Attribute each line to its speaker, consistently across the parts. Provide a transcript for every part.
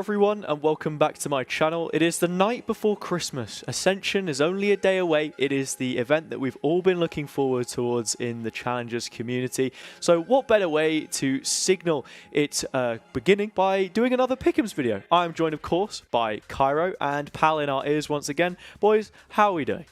Speaker 1: everyone and welcome back to my channel. It is the night before Christmas. Ascension is only a day away. It is the event that we've all been looking forward towards in the Challengers community. So what better way to signal its beginning by doing another Pick'ems video. I'm joined of course by Kairo and Pal in our ears once again. Boys, how are we doing?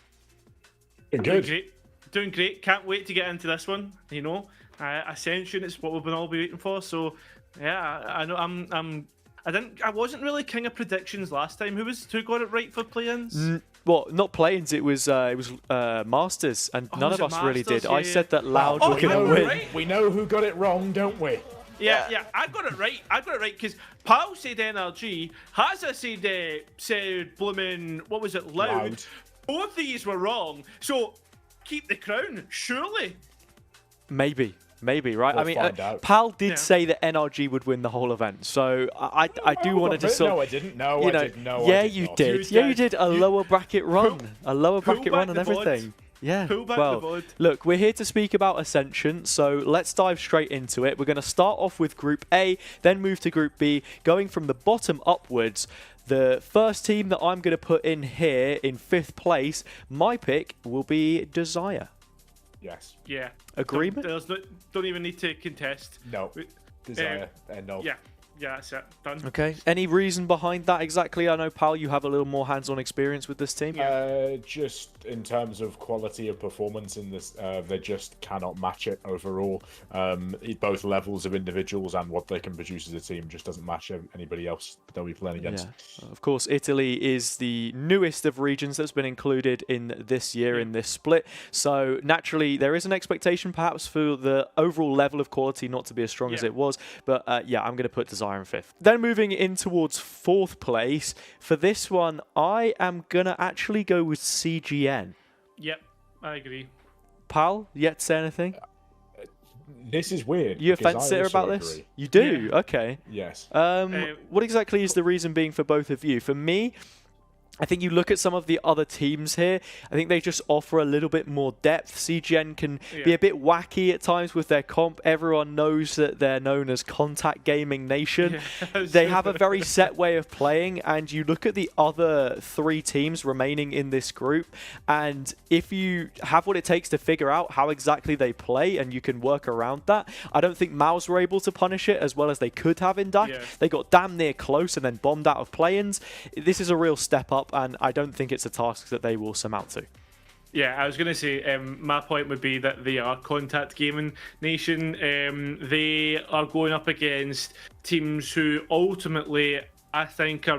Speaker 2: Good. Doing great. Can't wait to get into this one. You know, Ascension is what we've been all waiting for. So yeah, I know I wasn't really king of predictions last time. Who got it right for play-ins?
Speaker 1: Well, not play-ins. It was Masters, and none of us really did.
Speaker 2: Yeah,
Speaker 1: I said that Loud
Speaker 2: well,
Speaker 1: were going to win.
Speaker 2: right?
Speaker 3: We know who got it wrong, don't we?
Speaker 2: Yeah, I got it right. I got it right because Pal said NRG, Hazza said blooming, what was it, Loud. Both these were wrong. So keep the crown, surely.
Speaker 1: Maybe, right?
Speaker 3: We'll
Speaker 1: I mean,
Speaker 3: find out.
Speaker 1: Pal did say that NRG would win the whole event, so I do want to just sort of...
Speaker 3: No, I didn't. No, I didn't. No,
Speaker 1: yeah,
Speaker 3: I did
Speaker 1: you
Speaker 3: not.
Speaker 1: did. Yeah, you did a lower bracket run. A lower bracket run and everything. Yeah, well, look, we're here to speak about Ascension, so let's dive straight into it. We're going to start off with Group A, then move to Group B, going from the bottom upwards. The first team that I'm going to put in here in 5th place, my pick will be Desire.
Speaker 3: Yes.
Speaker 2: Yeah.
Speaker 1: Agreement?
Speaker 2: Don't even need to contest.
Speaker 3: No. Desire. No.
Speaker 2: Yeah, that's it. Done.
Speaker 1: Okay. Any reason behind that exactly? I know, Pal, you have a little more hands-on experience with this team.
Speaker 3: Just in terms of quality of performance in this, they just cannot match it overall. Both levels of individuals and what they can produce as a team just doesn't match anybody else they'll be playing against.
Speaker 1: Yeah. Of course, Italy is the newest of regions that's been included in this year in this split. So naturally, there is an expectation perhaps for the overall level of quality not to be as strong as it was. But yeah, I'm going to put Desire in 5th. Then moving in towards 4th place. For this one, I am going to actually go with CGN.
Speaker 2: Yep, I agree.
Speaker 1: Pal, yet to say anything?
Speaker 3: This is weird.
Speaker 1: You a fence sitter about this? You do? Yeah. Okay.
Speaker 3: Yes.
Speaker 1: What exactly is the reason being for both of you? For me, I think you look at some of the other teams here, I think they just offer a little bit more depth. CGN can be a bit wacky at times with their comp. Everyone knows that they're known as Contact Gaming Nation. They have a very set way of playing, and you look at the other 3 teams remaining in this group, and if you have what it takes to figure out how exactly they play and you can work around that, I don't think Maus were able to punish it as well as they could have in DAC. They got damn near close and then bombed out of play-ins. This is a real step up, and I don't think it's a task that they will surmount to.
Speaker 2: Yeah, I was going to say, my point would be that they are Contact Gaming Nation. They are going up against teams who ultimately, I think, are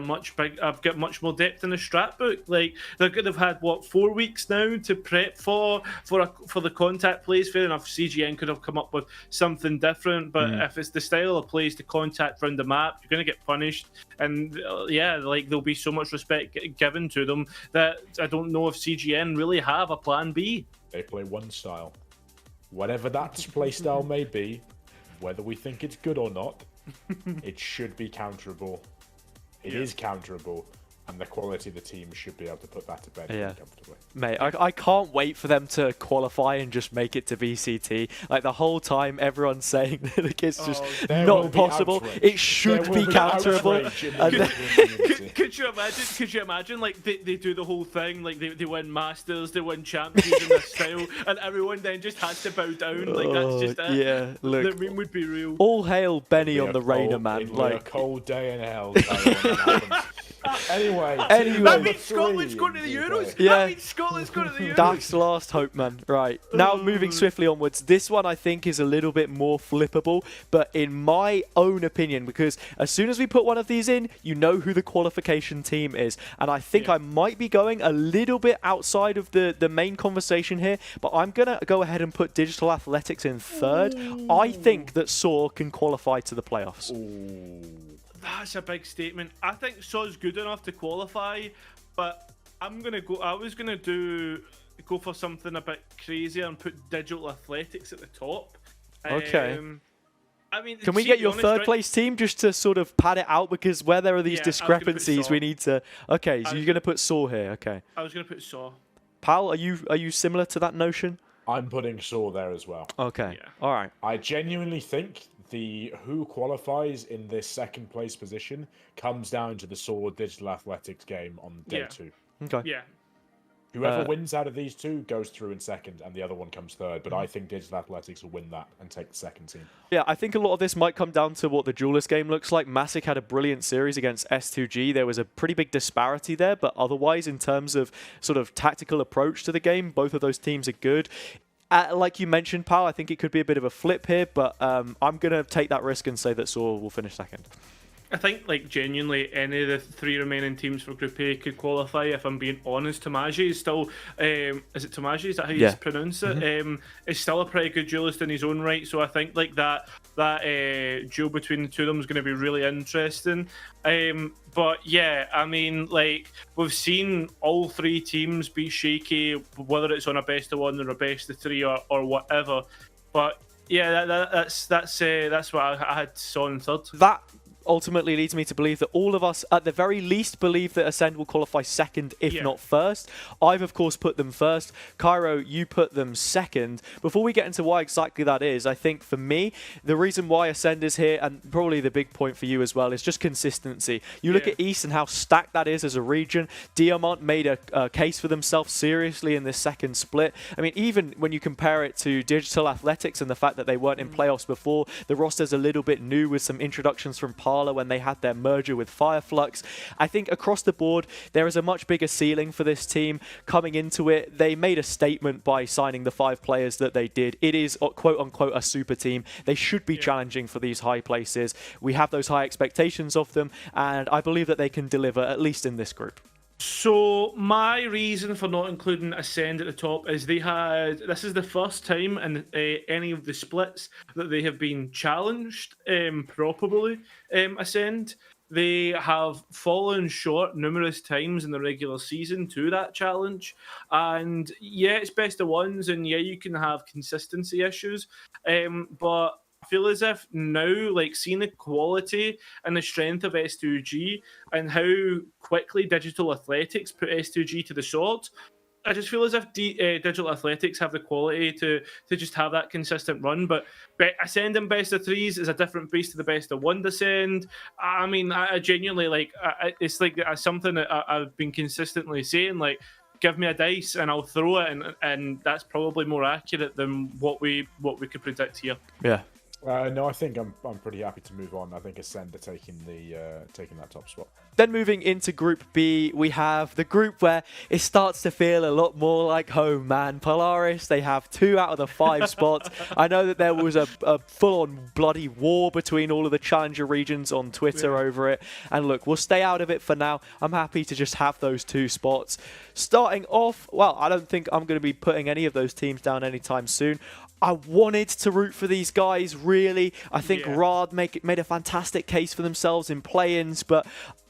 Speaker 2: I've got much more depth in the strat book. Like they've had what 4 weeks now to prep for the Contact plays. Fair enough, CGN could have come up with something different, but if it's the style of plays to Contact around the map, you're going to get punished. And yeah, like there'll be so much respect given to them that I don't know if CGN really have a plan B.
Speaker 3: They play one style, whatever that play style may be, whether we think it's good or not. It should be counterable. It is counterable, and the quality of the team should be able to put that to bed comfortably.
Speaker 1: Mate, I can't wait for them to qualify and just make it to VCT. Like the whole time, everyone's saying that it's just not possible. It should be counterable.
Speaker 2: Could you imagine? Like they do the whole thing. Like they win Masters, they win Champions in this style, and everyone then just has to bow down. Like that's just it.
Speaker 1: Yeah, look.
Speaker 2: The meme would be real.
Speaker 1: All hail Benny on the Rainer, man.
Speaker 3: Like a cold day in hell. Anyway,
Speaker 2: that means Scotland's going to the Euros.
Speaker 1: Yeah.
Speaker 2: That means Scotland's going to the Euros.
Speaker 1: That's last hope, man. Right. Now moving swiftly onwards. This one I think is a little bit more flippable, but in my own opinion, because as soon as we put one of these in, you know who the qualification team is. And I think I might be going a little bit outside of the main conversation here, but I'm going to go ahead and put Digital Athletics in 3rd. I think that SOAR can qualify to the playoffs.
Speaker 2: That's a big statement. I think Saw's good enough to qualify, but I'm gonna go. I was gonna go for something a bit crazier and put Digital Athletics at the top.
Speaker 1: Okay.
Speaker 2: I mean,
Speaker 1: can we get your 3rd place team just to sort of pad it out, because where there are these discrepancies, we need to. Okay, so you're gonna put SOAR here. Okay.
Speaker 2: I was gonna put Saw.
Speaker 1: Pal, are you similar to that notion?
Speaker 3: I'm putting SOAR there as well.
Speaker 1: Okay. All right.
Speaker 3: I genuinely think the who qualifies in this second place position comes down to the Sword Digital Athletics game on day 2.
Speaker 1: Okay.
Speaker 2: Yeah.
Speaker 3: Whoever wins out of these two goes through in second, and the other one comes third. But I think Digital Athletics will win that and take the second team.
Speaker 1: Yeah, I think a lot of this might come down to what the Duelist game looks like. Masic had a brilliant series against S2G. There was a pretty big disparity there, but otherwise, in terms of sort of tactical approach to the game, both of those teams are good. Like you mentioned, Pal, I think it could be a bit of a flip here, but I'm going to take that risk and say that Saw will finish second.
Speaker 2: I think, like, genuinely, any of the 3 remaining teams for Group A could qualify. If I'm being honest, Tomaji is still, is it Tomaji? Is that how you pronounce it? Is still a pretty good duelist in his own right. So I think like that duel between the two of them is going to be really interesting. But yeah, I mean, like, we've seen all 3 teams beat Shaky, whether it's on a best of 1 or a best of 3 or whatever. But yeah, that's what I had saw in third.
Speaker 1: That ultimately leads me to believe that all of us, at the very least, believe that Ascend will qualify second, if not first. I've, of course, put them first. Kairo, you put them second. Before we get into why exactly that is, I think for me, the reason why Ascend is here, and probably the big point for you as well, is just consistency. You look at East and how stacked that is as a region. Diamant made a case for themselves seriously in this second split. I mean, even when you compare it to Digital Athletics and the fact that they weren't in playoffs before, the roster's a little bit new with some introductions from when they had their merger with Fireflux. I think across the board, there is a much bigger ceiling for this team coming into it. They made a statement by signing the 5 players that they did. It is, quote-unquote, a super team. They should be challenging for these high places. We have those high expectations of them, and I believe that they can deliver, at least in this group.
Speaker 2: So my reason for not including Ascend at the top is this is the first time in any of the splits that they have been challenged properly. Ascend, they have fallen short numerous times in the regular season to that challenge, and yeah, it's best of 1s, and yeah, you can have consistency issues, but I feel as if now, like, seeing the quality and the strength of S2G and how quickly Digital Athletics put S2G to the sword, I just feel as if Digital Athletics have the quality to just have that consistent run. But Ascend in best of 3s is a different beast to the best of 1 Ascend. I mean, I genuinely, like, it's like something that I've been consistently saying, like, give me a dice and I'll throw it, and that's probably more accurate than what we could predict here.
Speaker 1: Yeah.
Speaker 3: No, I think I'm pretty happy to move on. I think Ascend are taking that top spot.
Speaker 1: Then moving into Group B, we have the group where it starts to feel a lot more like home, man. Polaris, they have 2 out of the 5 spots. I know that there was a full-on bloody war between all of the Challenger regions on Twitter over it. And look, we'll stay out of it for now. I'm happy to just have those 2 spots. Starting off, well, I don't think I'm going to be putting any of those teams down anytime soon. I wanted to root for these guys, really. I think Rad made a fantastic case for themselves in play-ins, but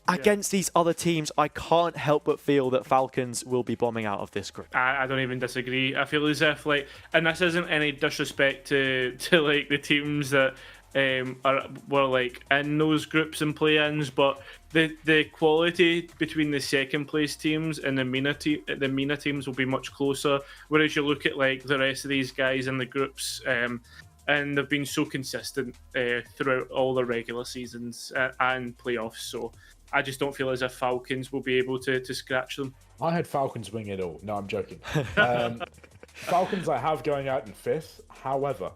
Speaker 1: against these other teams, I can't help but feel that Falcons will be bombing out of this group.
Speaker 2: I don't even disagree. I feel as if, like, and this isn't any disrespect to like the teams that were like in those groups and play-ins, but the quality between the second place teams and the MENA teams will be much closer. Whereas you look at like the rest of these guys in the groups, and they've been so consistent throughout all the regular seasons and playoffs. So I just don't feel as if Falcons will be able to scratch them.
Speaker 3: I had Falcons wing it all. No, I'm joking. Falcons I have going out in 5th. However,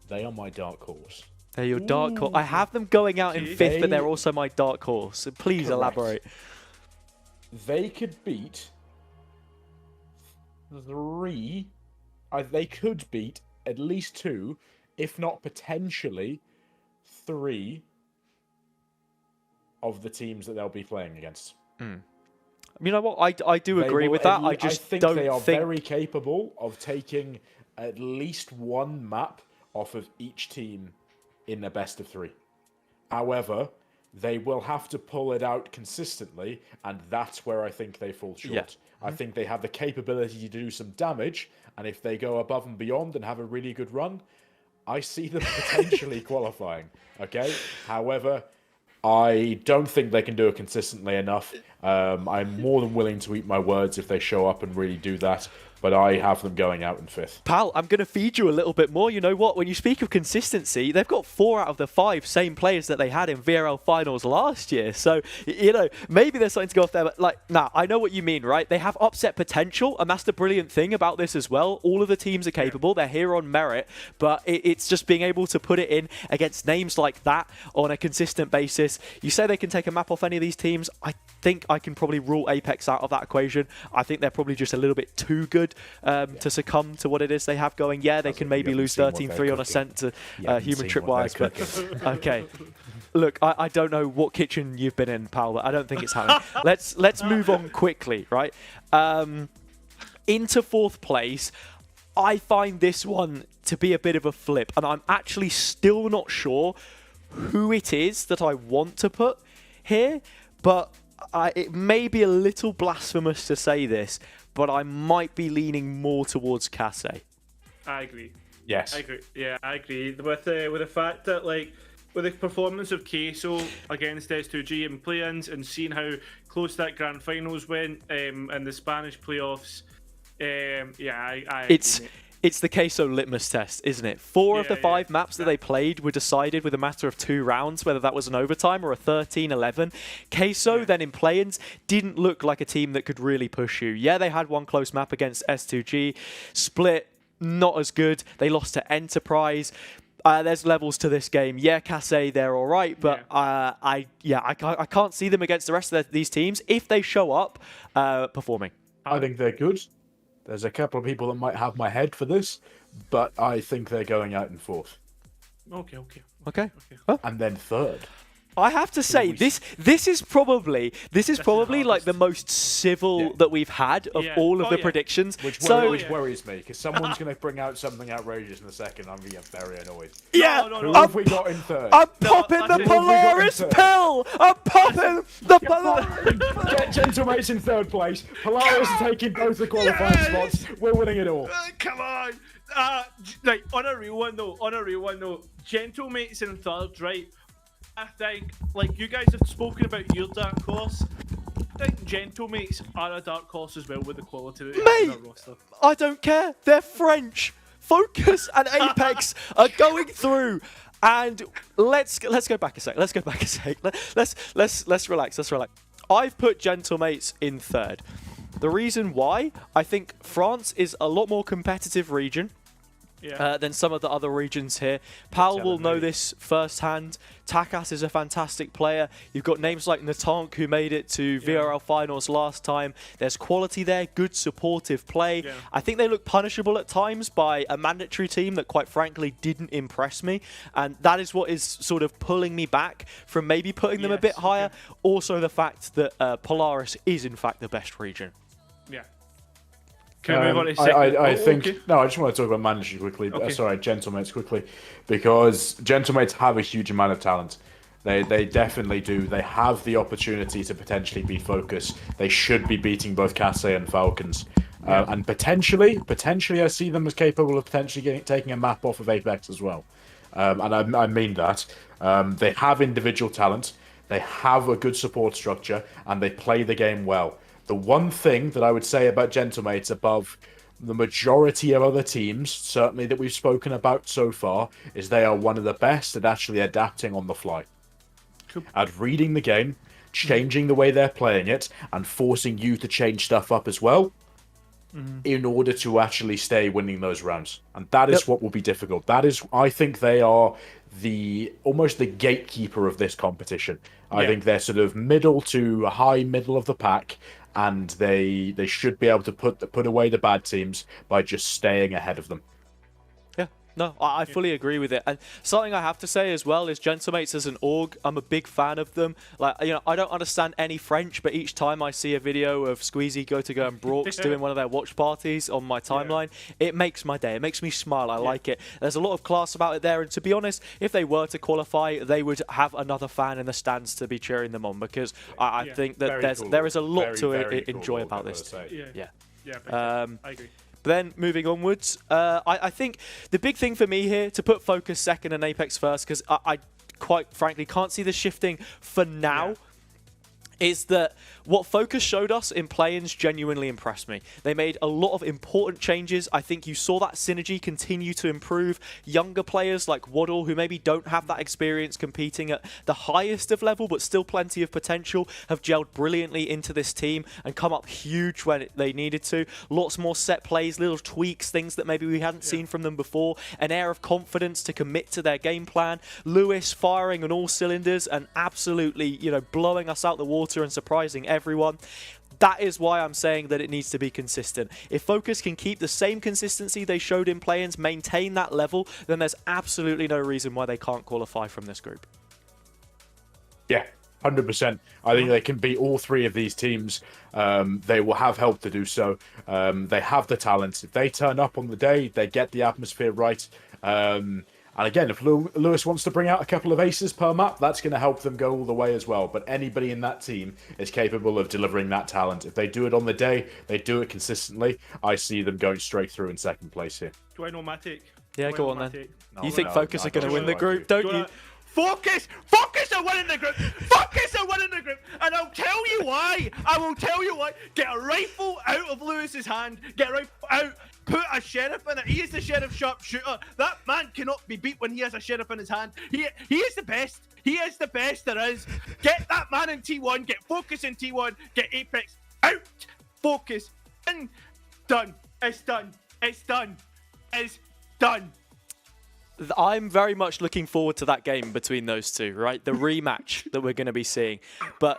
Speaker 3: they are my dark horse.
Speaker 1: They're your dark horse. I have them going out in 5th, but they're also my dark horse. So please elaborate.
Speaker 3: They could beat 3. They could beat at least 2, if not potentially 3 of the teams that they'll be playing against.
Speaker 1: You know what? I do agree with that. I just
Speaker 3: think
Speaker 1: don't
Speaker 3: they are
Speaker 1: think
Speaker 3: very capable of taking at least 1 map off of each team in the best of 3. However, they will have to pull it out consistently, and that's where I think they fall short. Yeah. I think they have the capability to do some damage, and if they go above and beyond and have a really good run, I see them potentially qualifying. Okay? However, I don't think they can do it consistently enough. I'm more than willing to eat my words if they show up and really do that. but I have them going out in 5th.
Speaker 1: Pal, I'm going to feed you a little bit more. You know what? When you speak of consistency, they've got 4 out of the 5 same players that they had in VRL finals last year. So, you know, maybe there's something to go off there. But, like, nah, I know what you mean, right? They have upset potential, and that's the brilliant thing about this as well. All of the teams are capable. They're here on merit, but it's just being able to put it in against names like that on a consistent basis. You say they can take a map off any of these teams. I think I can probably rule Apex out of that equation. I think they're probably just a little bit too good to succumb to what it is they have going. Yeah, they can maybe lose 13-3 on Ascent to human tripwires, but okay. Look, I don't know what kitchen you've been in, pal, but I don't think it's happening. Let's move on quickly, right? Into 4th place, I find this one to be a bit of a flip, and I'm actually still not sure who it is that I want to put here, but it may be a little blasphemous to say this, but I might be leaning more towards Kasse.
Speaker 2: I agree.
Speaker 3: Yes.
Speaker 2: I agree. Yeah, I agree. With the fact that, like, with the performance of Kairo against S2G in play-ins and seeing how close that grand finals went and the Spanish playoffs, I agree.
Speaker 1: It's the Kairo litmus test, isn't it? 4 of the 5 maps that they played were decided with a matter of 2 rounds, whether that was an overtime or a 13-11. Kairo then in play-ins didn't look like a team that could really push you. Yeah, they had one close map against S2G. Split, not as good. They lost to Enterprise. There's levels to this game. Yeah, Kasse, they're all right, but I can't see them against the rest of these teams if they show up performing.
Speaker 3: I think they're good. There's a couple of people that might have my head for this, but I think they're going out in 4th.
Speaker 2: Okay.
Speaker 1: Well,
Speaker 3: and then 3rd.
Speaker 1: I have to say, this is probably like the most civil that we've had of all of the predictions.
Speaker 3: Which worries me, because someone's going to bring out something outrageous in a second. I'm getting very annoyed.
Speaker 1: Yeah,
Speaker 3: Who have we got in 3rd?
Speaker 1: I'm popping the Polaris pill. I'm popping the Polaris.
Speaker 3: Gentlemates in 3rd place. Polaris is taking both the qualifying spots. We're winning it all.
Speaker 2: Come on. Like, on a real one though, Gentlemates in 3rd, right? I think, like, you guys have spoken about your dark horse. I think Gentlemates are a dark horse as well with the quality that they have in their roster.
Speaker 1: I don't care. They're French. Focus and Apex are going through. And let's go back a sec. Let's relax. I've put Gentlemates in 3rd. The reason why, I think France is a lot more competitive region. Than some of the other regions here. Pal will know this firsthand. Takas is a fantastic player. You've got names like Natank who made it to VRL finals last time. There's quality there, good supportive play. I think they look punishable at times by a mandatory team that quite frankly didn't impress me. And that is what is sort of pulling me back from maybe putting them a bit higher. Also the fact that Polaris is in fact the best region.
Speaker 2: Yeah. Can we move on to second?
Speaker 3: I think no. I just want to talk about mandatory quickly. Gentlemates quickly, because Gentlemates have a huge amount of talent. They definitely do. They have the opportunity to potentially beat Focus. They should be beating both Kasse and Falcons, and potentially, I see them as capable of potentially taking a map off of Apex as well. And I mean that. They have individual talent. They have a good support structure, and they play the game well. The one thing that I would say about Gentlemates above the majority of other teams, certainly that we've spoken about so far, is they are one of the best at actually adapting on the fly. Cool. At reading the game, changing the way they're playing it, and forcing you to change stuff up as well, in order to actually stay winning those rounds. And that is what will be difficult. That is, I think they are almost the gatekeeper of this competition. I think they're sort of middle to high middle of the pack, and they should be able to put away the bad teams by just staying ahead of them.
Speaker 1: No, I fully agree with it. And something I have to say as well is Gentlemates as an org, I'm a big fan of them. Like, you know, I don't understand any French, but each time I see a video of Squeezy, Go and Brooks doing one of their watch parties on my timeline, it makes my day. It makes me smile. I like it. There's a lot of class about it there. And to be honest, if they were to qualify, they would have another fan in the stands to be cheering them on, because I think that there is a lot to enjoy about this.
Speaker 2: I agree.
Speaker 1: But then moving onwards, I think the big thing for me here to put Focus second and Apex first, because I quite frankly can't see this shifting for now, is that what Focus showed us in play-ins genuinely impressed me. They made a lot of important changes. I think you saw that synergy continue to improve. Younger players like Waddle, who maybe don't have that experience competing at the highest of level, but still plenty of potential, have gelled brilliantly into this team and come up huge when they needed to. Lots more set plays, little tweaks, things that maybe we hadn't seen from them before. An air of confidence to commit to their game plan. Lewis firing on all cylinders and absolutely, you know, blowing us out the water and surprising everyone. That is why I'm saying that it needs to be consistent. If Focus can keep the same consistency they showed in play-ins, maintain that level, then there's absolutely no reason why they can't qualify from this group.
Speaker 3: Yeah, 100%. I think they can beat all three of these teams. They will have help to do so. They have the talent. If they turn up on the day, they get the atmosphere right. And again, if Lewis wants to bring out a couple of aces per map, that's going to help them go all the way as well. But anybody in that team is capable of delivering that talent. If they do it on the day, they do it consistently, I see them going straight through in second place here.
Speaker 2: Do I know Matic?
Speaker 1: Yeah, go on then.
Speaker 3: No,
Speaker 1: You think
Speaker 3: no,
Speaker 1: Focus are going to win the group, don't you?
Speaker 2: Focus! Focus are winning the group! Focus are winning the group! And I'll tell you why! I will tell you why! Get a rifle out of Lewis's hand! Get a rifle out! Put a sheriff in it! He is the sheriff sharpshooter! That man cannot be beat when he has a sheriff in his hand! He is the best! He is the best there is! Get that man in T1, get Focus in T1, get Apex out! Focus in! Done! It's done! It's done! It's done!
Speaker 1: I'm very much looking forward to that game between those two, right? The rematch that we're going to be seeing. But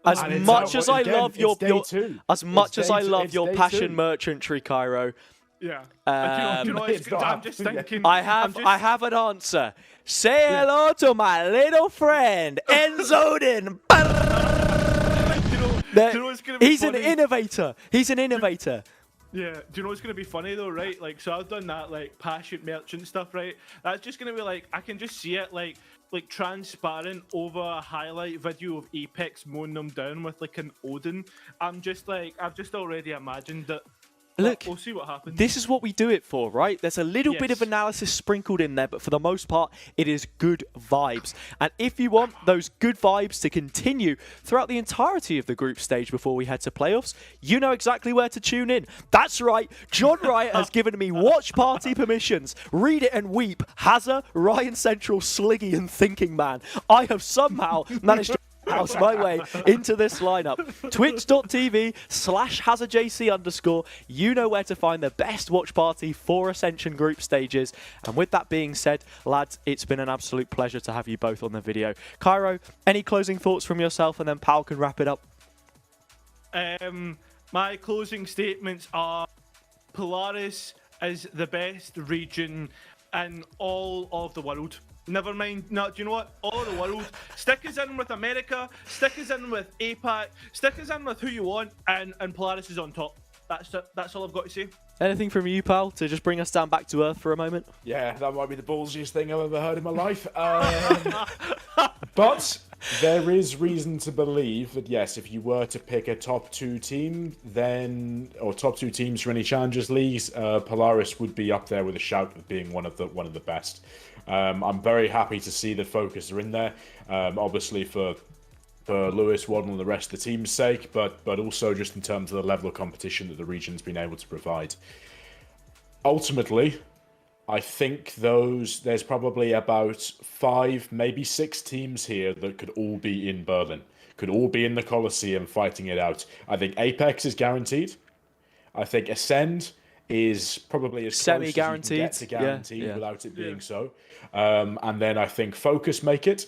Speaker 1: as much as I love your passion merchantry, Kairo.
Speaker 2: Yeah. I'm just thinking.
Speaker 1: I have an answer. Say hello to my little friend, Enzoden. He's an innovator. He's an innovator.
Speaker 2: Yeah, do you know what's going to be funny though, right? Like, so I've done that, like, passion merchant stuff, right? That's just going to be like, I can just see it, like transparent over a highlight video of Apex mowing them down with, like, an Odin. I'm just like, I've just already imagined that.
Speaker 1: Look,
Speaker 2: we'll see what happens.
Speaker 1: This is what we do it for, right? There's a little bit of analysis sprinkled in there, but for the most part, it is good vibes. And if you want those good vibes to continue throughout the entirety of the group stage before we head to playoffs, you know exactly where to tune in. That's right, John Riot has given me watch party permissions. Read it and weep. Hazza, Ryan Central, Sliggy, and Thinking Man. I have somehow managed to house my way into this lineup. Twitch.tv/HazzaJC_. You know where to find the best watch party for Ascension group stages. And with that being said, lads, it's been an absolute pleasure to have you both on the video. Kairo, any closing thoughts from yourself, and then Pal can wrap it up?
Speaker 2: My closing statements are: Polaris is the best region in all of the world. Never mind. No, do you know what? All of the world. Stick us in with America. Stick us in with APAC. Stick us in with who you want, and Polaris is on top. That's it. That's all I've got to say.
Speaker 1: Anything from you, Pal, to just bring us down back to earth for a moment?
Speaker 3: Yeah, that might be the ballsiest thing I've ever heard in my life. But there is reason to believe that, yes, if you were to pick a top two team, then, or top two teams for any Challengers leagues, Polaris would be up there with a shout of being one of the best. I'm very happy to see that Focus are in there, obviously for Lewis, Waddle, and the rest of the team's sake, but also just in terms of the level of competition that the region's been able to provide. Ultimately, I think there's probably about 5, maybe 6 teams here that could all be in Berlin, could all be in the Coliseum fighting it out. I think Apex is guaranteed. I think Ascend is probably as close as you can get to guaranteed without it being so. And then I think Focus make it.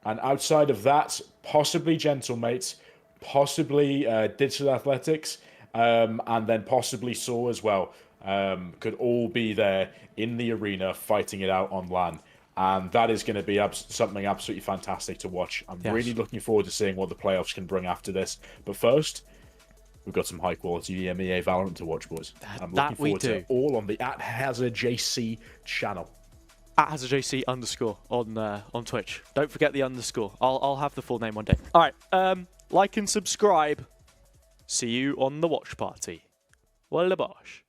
Speaker 3: And outside of that, possibly Gentlemates, possibly Digital Athletics, and then possibly Saw as well. Could all be there in the arena fighting it out on LAN. And that is going to be something absolutely fantastic to watch. I'm really looking forward to seeing what the playoffs can bring after this. But first, we've got some high-quality EMEA Valorant to watch, boys. I'm looking forward to it all on the @HazzaJC channel.
Speaker 1: @HazzaJC_ on Twitch. Don't forget the underscore. I'll have the full name one day. All right, like and subscribe. See you on the watch party. Well, bosh.